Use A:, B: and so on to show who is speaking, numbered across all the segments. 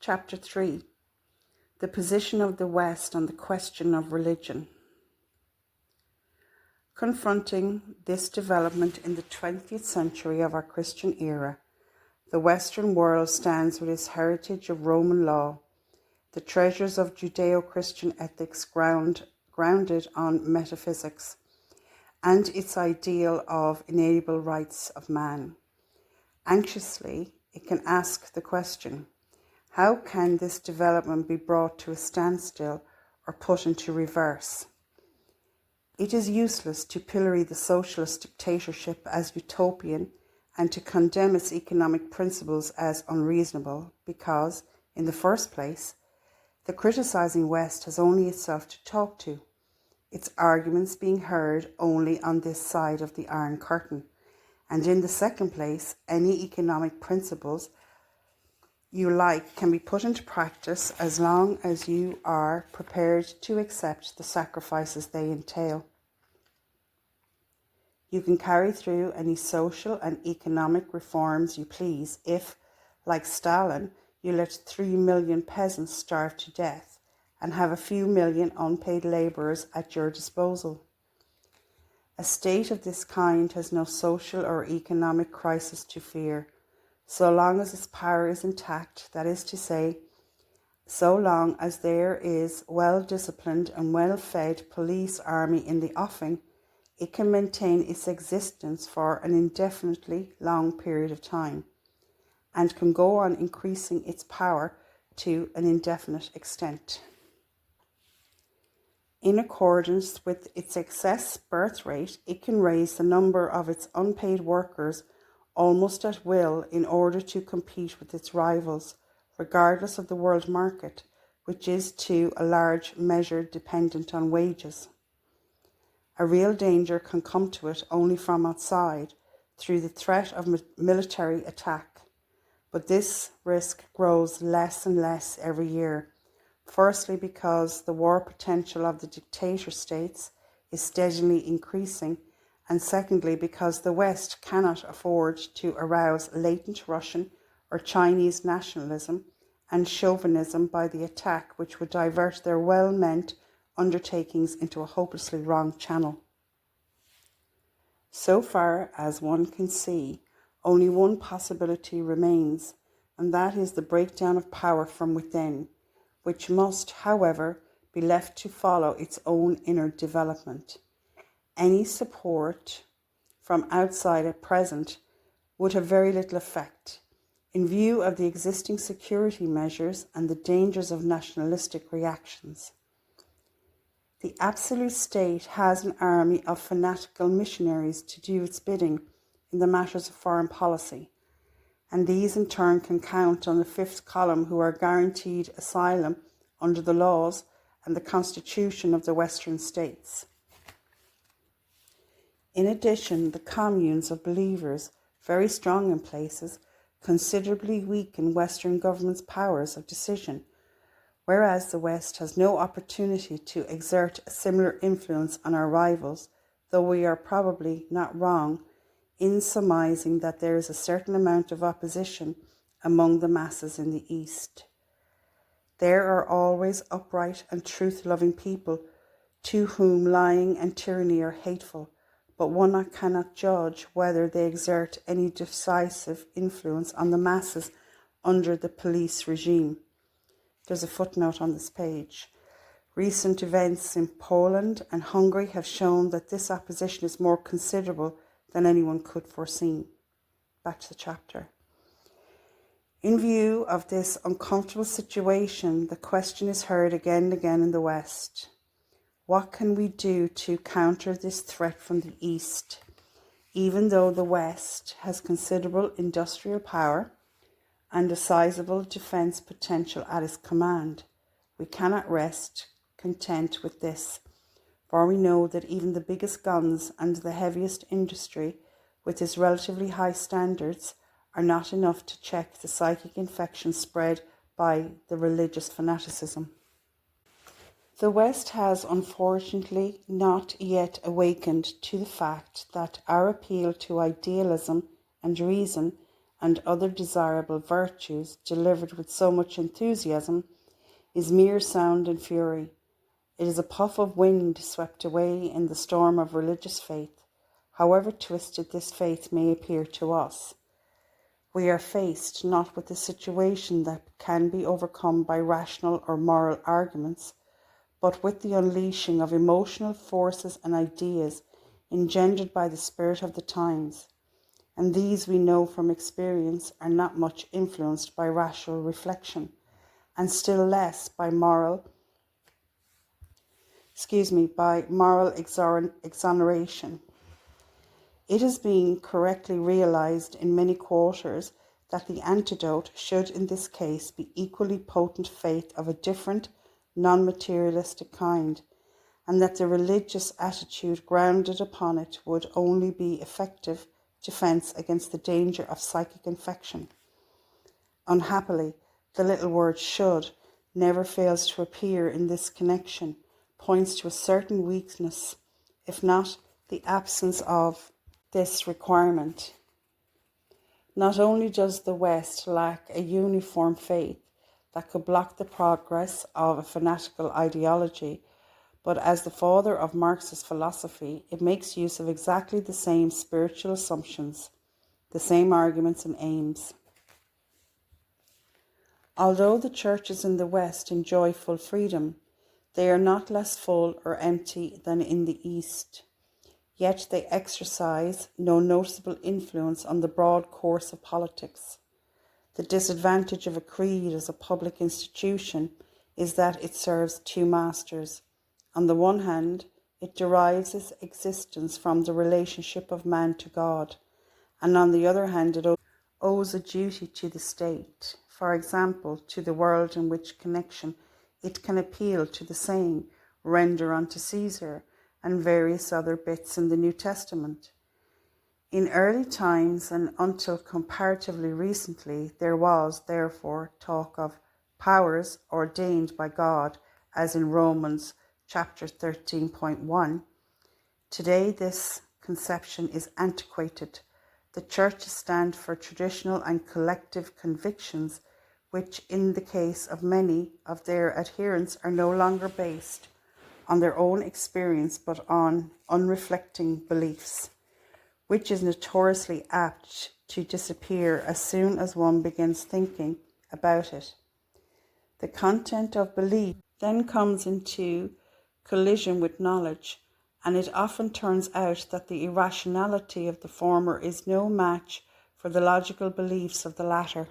A: Chapter 3. The position of the West on the question of religion. Confronting this development in the 20th century of our Christian era, the Western world stands with its heritage of Roman law, the treasures of Judeo-Christian ethics grounded on metaphysics, and its ideal of inalienable rights of man. Anxiously, it can ask the question, how can this development be brought to a standstill or put into reverse? It is useless to pillory the socialist dictatorship as utopian and to condemn its economic principles as unreasonable because, in the first place, the criticizing West has only itself to talk to, its arguments being heard only on this side of the Iron Curtain, and in the second place, any economic principles you like can be put into practice as long as you are prepared to accept the sacrifices they entail. You can carry through any social and economic reforms you please if, like Stalin, you let 3 million peasants starve to death and have a few million unpaid labourers at your disposal. A state of this kind has no social or economic crisis to fear, so long as its power is intact, that is to say, so long as there is well-disciplined and well-fed police army in the offing, it can maintain its existence for an indefinitely long period of time, and can go on increasing its power to an indefinite extent. In accordance with its excess birth rate, it can raise the number of its unpaid workers almost at will in order to compete with its rivals, regardless of the world market, which is to a large measure dependent on wages. A real danger can come to it only from outside, through the threat of military attack. But this risk grows less and less every year, firstly because the war potential of the dictator states is steadily increasing, and secondly because the West cannot afford to arouse latent Russian or Chinese nationalism and chauvinism by the attack which would divert their well-meant undertakings into a hopelessly wrong channel. So far as one can see, only one possibility remains, and that is the breakdown of power from within, which must, however, be left to follow its own inner development. Any support from outside at present would have very little effect, in view of the existing security measures and the dangers of nationalistic reactions. The absolute state has an army of fanatical missionaries to do its bidding in the matters of foreign policy, and these in turn can count on the fifth column who are guaranteed asylum under the laws and the constitution of the Western states. In addition, the communes of believers, very strong in places, considerably weaken Western governments' powers of decision, whereas the West has no opportunity to exert a similar influence on our rivals, though we are probably not wrong in surmising that there is a certain amount of opposition among the masses in the East. There are always upright and truth-loving people to whom lying and tyranny are hateful, but one cannot judge whether they exert any decisive influence on the masses under the police regime. There's a footnote on this page. Recent events in Poland and Hungary have shown that this opposition is more considerable than anyone could foresee. Back to the chapter. In view of this uncomfortable situation, the question is heard again and again in the West. What can we do to counter this threat from the East? Even though the West has considerable industrial power and a sizable defence potential at its command, we cannot rest content with this, for we know that even the biggest guns and the heaviest industry, with its relatively high standards, are not enough to check the psychic infection spread by the religious fanaticism. The West has unfortunately not yet awakened to the fact that our appeal to idealism and reason and other desirable virtues delivered with so much enthusiasm is mere sound and fury. It is a puff of wind swept away in the storm of religious faith, however twisted this faith may appear to us. We are faced not with a situation that can be overcome by rational or moral arguments, but with the unleashing of emotional forces and ideas engendered by the spirit of the times, and these we know from experience are not much influenced by rational reflection, and still less by moral exoneration. It is being correctly realized in many quarters that the antidote should in this case be equally potent faith of a different, non-materialistic kind, and that the religious attitude grounded upon it would only be effective defense against the danger of psychic infection. Unhappily, the little word should never fails to appear in this connection, points to a certain weakness, if not the absence of this requirement. Not only does the West lack a uniform faith that could block the progress of a fanatical ideology, but as the father of Marxist philosophy, it makes use of exactly the same spiritual assumptions, the same arguments and aims. Although the churches in the West enjoy full freedom, they are not less full or empty than in the East. Yet they exercise no noticeable influence on the broad course of politics. The disadvantage of a creed as a public institution is that it serves two masters. On the one hand, it derives its existence from the relationship of man to God, and on the other hand, it owes a duty to the state, for example, to the world in which connection it can appeal to the saying, "Render unto Caesar," and various other bits in the New Testament. In early times and until comparatively recently, there was, therefore, talk of powers ordained by God, as in Romans chapter 13.1. Today, this conception is antiquated. The churches stand for traditional and collective convictions, which in the case of many of their adherents are no longer based on their own experience but on unreflecting beliefs, which is notoriously apt to disappear as soon as one begins thinking about it. The content of belief then comes into collision with knowledge, and it often turns out that the irrationality of the former is no match for the logical beliefs of the latter.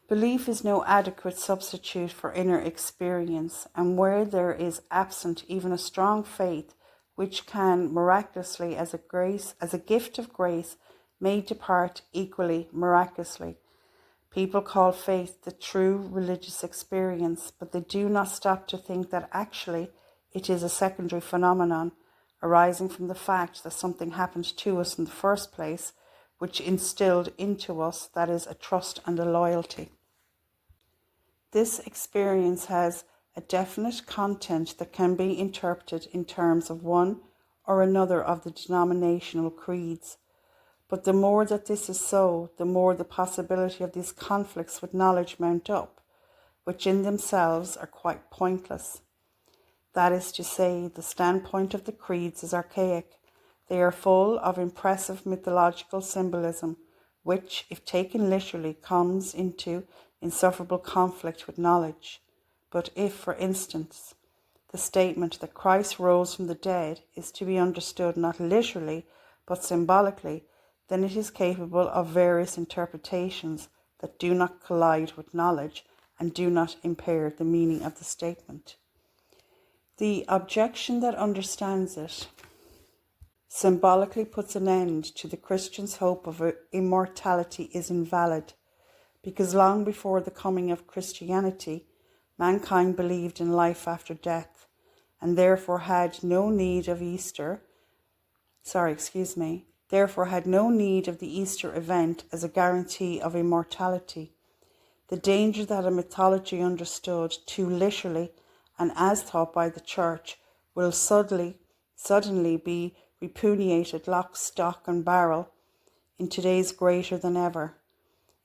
A: Belief is no adequate substitute for inner experience, and where there is absent even a strong faith, which can miraculously, as a gift of grace, may depart equally miraculously. People call faith the true religious experience, but they do not stop to think that actually it is a secondary phenomenon arising from the fact that something happened to us in the first place, which instilled into us, that is, a trust and a loyalty. This experience has a definite content that can be interpreted in terms of one or another of the denominational creeds. But the more that this is so, the more the possibility of these conflicts with knowledge mount up, which in themselves are quite pointless. That is to say, the standpoint of the creeds is archaic. They are full of impressive mythological symbolism, which, if taken literally, comes into insufferable conflict with knowledge. But if, for instance, the statement that Christ rose from the dead is to be understood not literally, but symbolically, then it is capable of various interpretations that do not collide with knowledge and do not impair the meaning of the statement. The objection that understands it symbolically puts an end to the Christian's hope of immortality is invalid, because long before the coming of Christianity, mankind believed in life after death, and therefore had no need of the Easter event as a guarantee of immortality. The danger that a mythology understood too literally and as taught by the Church will suddenly be repudiated lock, stock and barrel in today's greater than ever.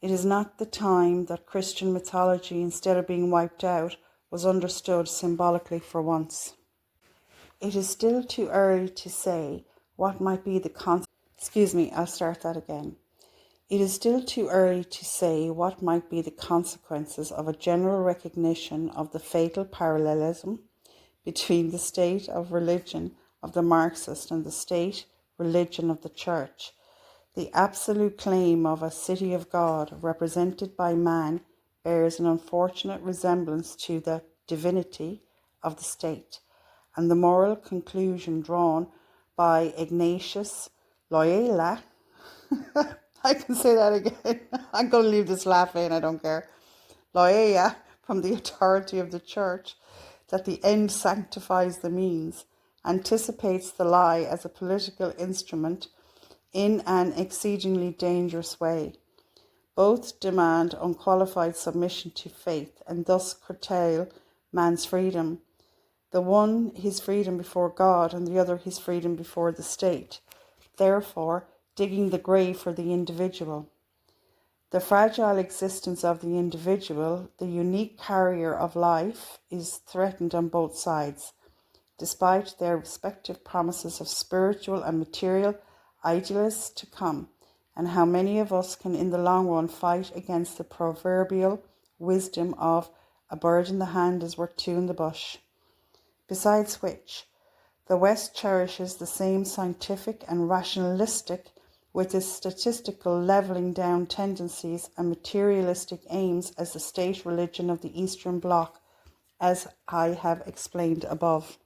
A: It is not the time that Christian mythology, instead of being wiped out, was understood symbolically for once. It is still too early to say what might be the It is still too early to say what might be the consequences of a general recognition of the fatal parallelism between the state of religion of the Marxist and the state religion of the Church. The absolute claim of a city of God represented by man bears an unfortunate resemblance to the divinity of the state, and the moral conclusion drawn by Ignatius Loyola I can say that again. I'm going to leave this laugh in, I don't care. Loyola, from the authority of the Church, that the end sanctifies the means, anticipates the lie as a political instrument in an exceedingly dangerous way. Both demand unqualified submission to faith and thus curtail man's freedom. The one his freedom before God and the other his freedom before the state, therefore digging the grave for the individual. The fragile existence of the individual, the unique carrier of life, is threatened on both sides, despite their respective promises of spiritual and material ideals to come, and how many of us can in the long run fight against the proverbial wisdom of a bird in the hand is worth two in the bush. Besides which, the West cherishes the same scientific and rationalistic, with its statistical levelling down tendencies and materialistic aims, as the state religion of the Eastern Bloc, as I have explained above.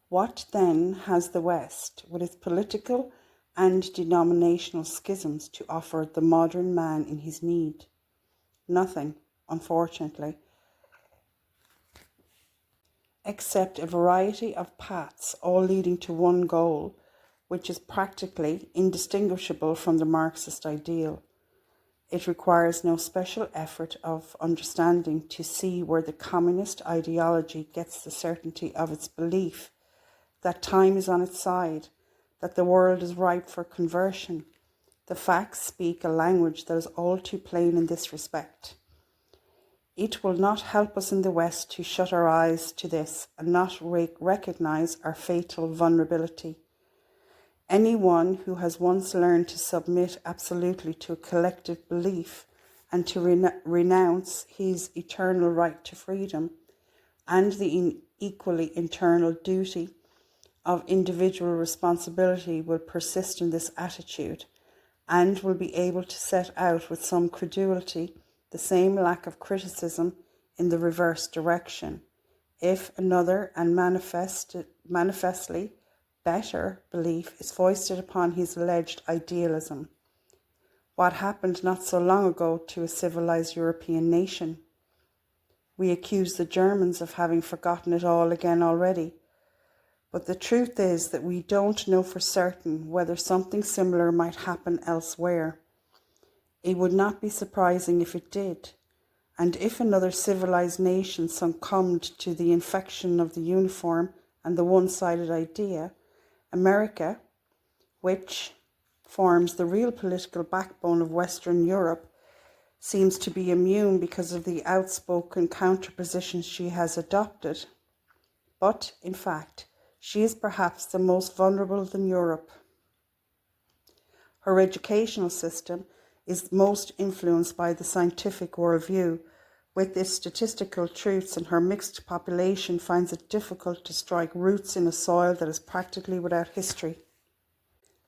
A: What then has the West, with its political and denominational schisms, to offer the modern man in his need? Nothing, unfortunately, except a variety of paths, all leading to one goal, which is practically indistinguishable from the Marxist ideal. It requires no special effort of understanding to see where the communist ideology gets the certainty of its belief that time is on its side, that the world is ripe for conversion. The facts speak a language that is all too plain in this respect. It will not help us in the West to shut our eyes to this and not recognize our fatal vulnerability. Anyone who has once learned to submit absolutely to a collective belief and to renounce his eternal right to freedom and the equally eternal duty of individual responsibility will persist in this attitude and will be able to set out with some credulity the same lack of criticism in the reverse direction, if another and manifestly better belief is foisted upon his alleged idealism. What happened not so long ago to a civilized European nation? We accuse the Germans of having forgotten it all again already, but the truth is that we don't know for certain whether something similar might happen elsewhere. It would not be surprising if it did, and if another civilized nation succumbed to the infection of the uniform and the one-sided idea, America, which forms the real political backbone of Western Europe, seems to be immune because of the outspoken counterpositions she has adopted. But, in fact, she is perhaps the most vulnerable in Europe. Her educational system is most influenced by the scientific worldview. With its statistical truths, and her mixed population finds it difficult to strike roots in a soil that is practically without history.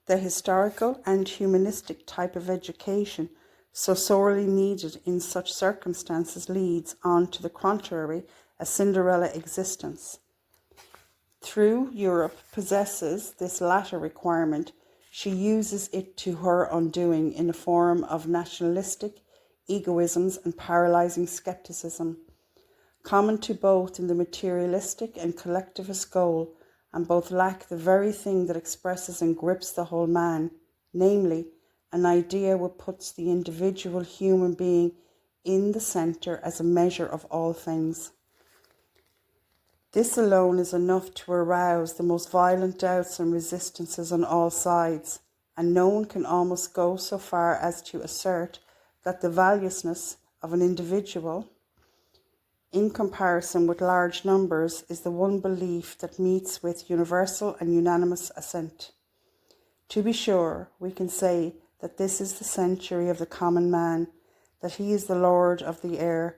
A: The historical and humanistic type of education so sorely needed in such circumstances leads, on to the contrary, a Cinderella existence. Through Europe possesses this latter requirement, she uses it to her undoing in a form of nationalistic egoisms and paralyzing skepticism, common to both in the materialistic and collectivist goal, and both lack the very thing that expresses and grips the whole man, namely, an idea which puts the individual human being in the centre as a measure of all things. This alone is enough to arouse the most violent doubts and resistances on all sides, and no one can almost go so far as to assert that the valuelessness of an individual in comparison with large numbers is the one belief that meets with universal and unanimous assent. To be sure, we can say that this is the century of the common man, that he is the Lord of the air,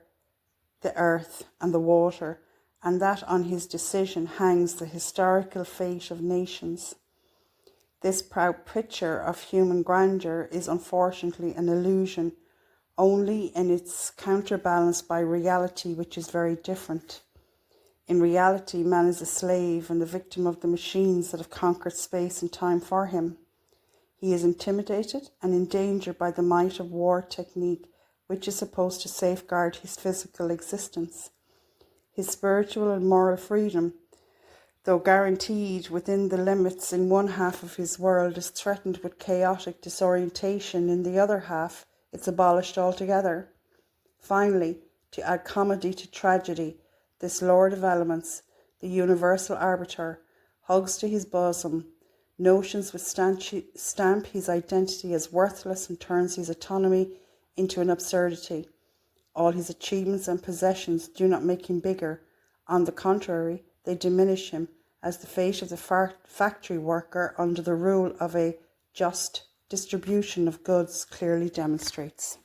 A: the earth, and the water, and that on his decision hangs the historical fate of nations. This proud picture of human grandeur is unfortunately an illusion, only in its counterbalanced by reality, which is very different. In reality, man is a slave and the victim of the machines that have conquered space and time for him. He is intimidated and endangered by the might of war technique, which is supposed to safeguard his physical existence. His spiritual and moral freedom, though guaranteed within the limits in one half of his world, is threatened with chaotic disorientation in the other half. It's abolished altogether. Finally, to add comedy to tragedy, this Lord of Elements, the universal arbiter, hugs to his bosom notions which stamp his identity as worthless and turns his autonomy into an absurdity. All his achievements and possessions do not make him bigger. On the contrary, they diminish him, as the fate of the factory worker under the rule of a just distribution of goods clearly demonstrates.